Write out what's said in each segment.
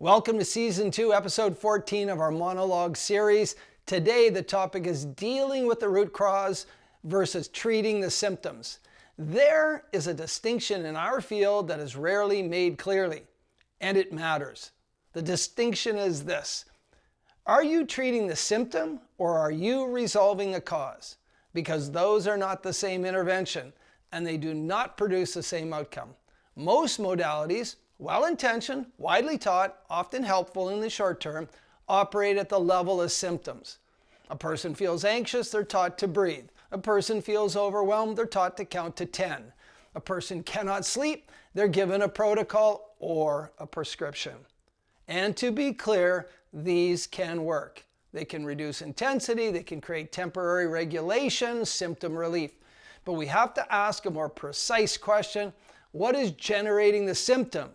Welcome to Season 2, Episode 14 of our monologue series. Today the topic is dealing with the root cause versus treating the symptoms. There is a distinction in our field that is rarely made clearly, and it matters. The distinction is this: are you treating the symptom or are you resolving the cause? Because those are not the same intervention and they do not produce the same outcome. Most modalities, well-intentioned, widely taught, often helpful in the short term, operate at the level of symptoms. A person feels anxious, they're taught to breathe. A person feels overwhelmed, they're taught to count to 10. A person cannot sleep, they're given a protocol or a prescription. And to be clear, these can work. They can reduce intensity, they can create temporary regulation, symptom relief. But we have to ask a more precise question: what is generating the symptom?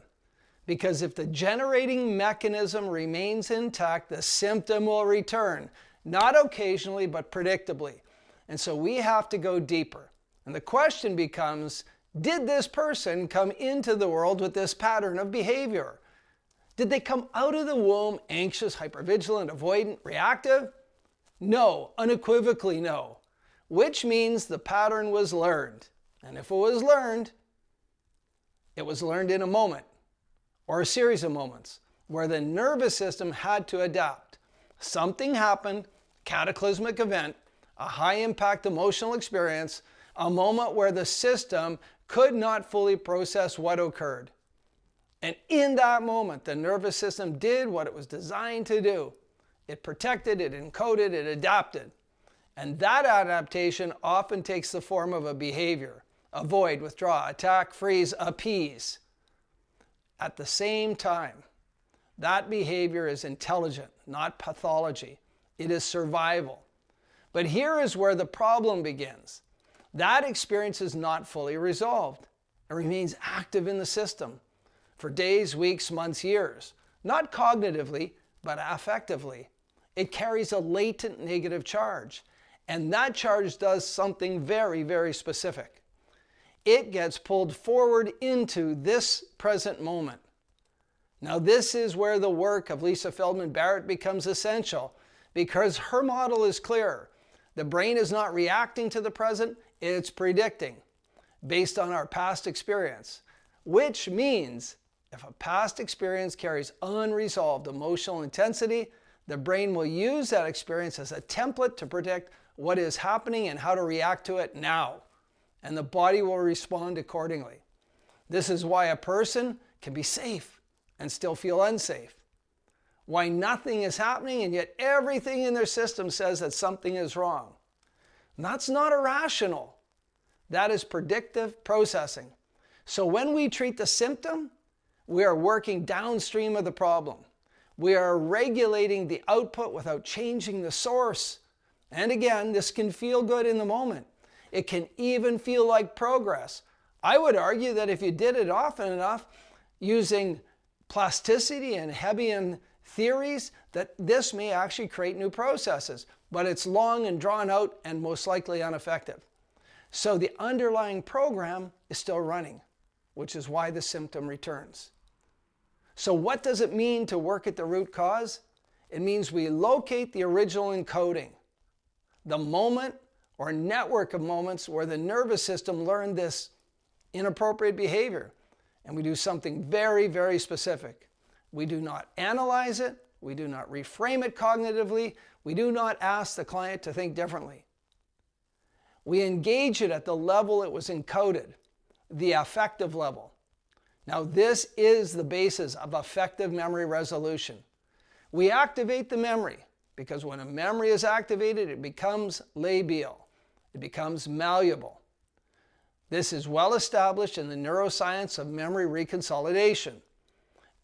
Because if the generating mechanism remains intact, the symptom will return, not occasionally, but predictably. And so we have to go deeper. And the question becomes, did this person come into the world with this pattern of behavior? Did they come out of the womb anxious, hypervigilant, avoidant, reactive? No, unequivocally no. Which means the pattern was learned. And if it was learned in a moment, or a series of moments, where the nervous system had to adapt. Something happened, cataclysmic event, a high-impact emotional experience, a moment where the system could not fully process what occurred. And in that moment, the nervous system did what it was designed to do. It protected, it encoded, it adapted. And that adaptation often takes the form of a behavior: avoid, withdraw, attack, freeze, appease. At the same time, that behavior is intelligent, not pathology. It is survival. But here is where the problem begins. That experience is not fully resolved. It remains active in the system for days, weeks, months, years. Not cognitively, but affectively. It carries a latent negative charge. And that charge does something very, very specific. It gets pulled forward into this present moment. Now this is where the work of Lisa Feldman Barrett becomes essential, because her model is clear. The brain is not reacting to the present, it's predicting based on our past experience. Which means if a past experience carries unresolved emotional intensity, the brain will use that experience as a template to predict what is happening and how to react to it now. And the body will respond accordingly. This is why a person can be safe and still feel unsafe. Why nothing is happening and yet everything in their system says that something is wrong. And that's not irrational. That is predictive processing. So when we treat the symptom, we are working downstream of the problem. We are regulating the output without changing the source. And again, this can feel good in the moment. It can even feel like progress. I would argue that if you did it often enough using plasticity and Hebbian theories, that this may actually create new processes. But it's long and drawn out and most likely ineffective. So the underlying program is still running, which is why the symptom returns. So what does it mean to work at the root cause? It means we locate the original encoding, the moment or network of moments where the nervous system learned this inappropriate behavior. And we do something very, very specific. We do not analyze it. We do not reframe it cognitively. We do not ask the client to think differently. We engage it at the level it was encoded, the affective level. Now, this is the basis of effective memory resolution. We activate the memory because when a memory is activated, it becomes labial. It becomes malleable. This is well established in the neuroscience of memory reconsolidation.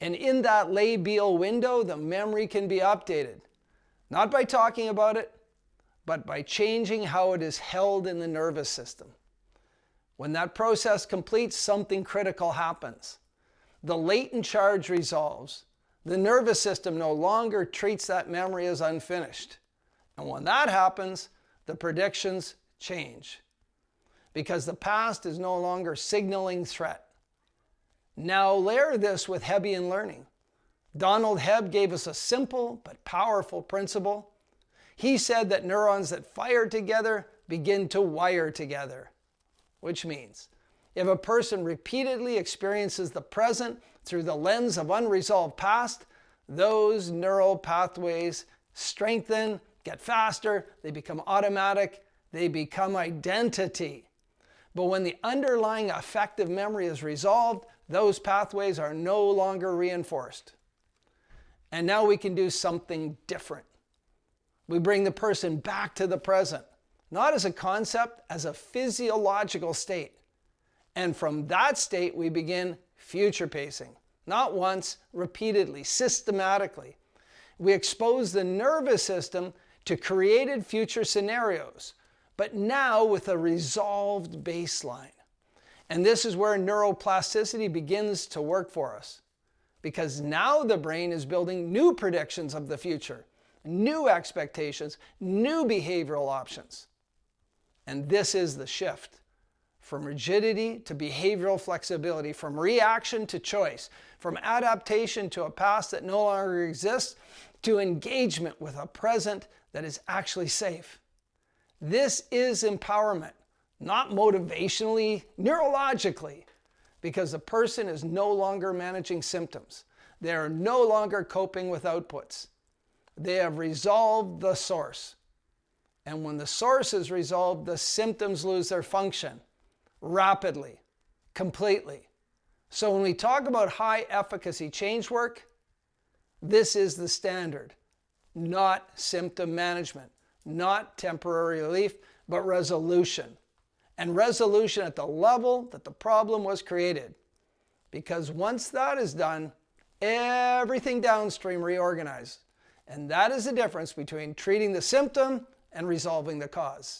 And in that labial window, the memory can be updated, not by talking about it, but by changing how it is held in the nervous system. When that process completes, something critical happens. The latent charge resolves. The nervous system no longer treats that memory as unfinished. And when that happens, the predictions change, because the past is no longer signaling threat. Now layer this with Hebbian learning. Donald Hebb gave us a simple but powerful principle. He said that neurons that fire together begin to wire together, which means if a person repeatedly experiences the present through the lens of unresolved past, those neural pathways strengthen, get faster, they become automatic, they become identity. But when the underlying affective memory is resolved, those pathways are no longer reinforced. And now we can do something different. We bring the person back to the present, not as a concept, as a physiological state. And from that state, we begin future pacing. Not once, repeatedly, systematically. We expose the nervous system to created future scenarios, but now with a resolved baseline. And this is where neuroplasticity begins to work for us. Because now the brain is building new predictions of the future, new expectations, new behavioral options. And this is the shift. From rigidity to behavioral flexibility, from reaction to choice, from adaptation to a past that no longer exists, to engagement with a present that is actually safe. This is empowerment, not motivationally, neurologically, because the person is no longer managing symptoms. They are no longer coping with outputs. They have resolved the source. And when the source is resolved, the symptoms lose their function rapidly, completely. So when we talk about high efficacy change work, this is the standard, not symptom management, not temporary relief, but resolution. And resolution at the level that the problem was created. Because once that is done, everything downstream reorganizes. And that is the difference between treating the symptom and resolving the cause.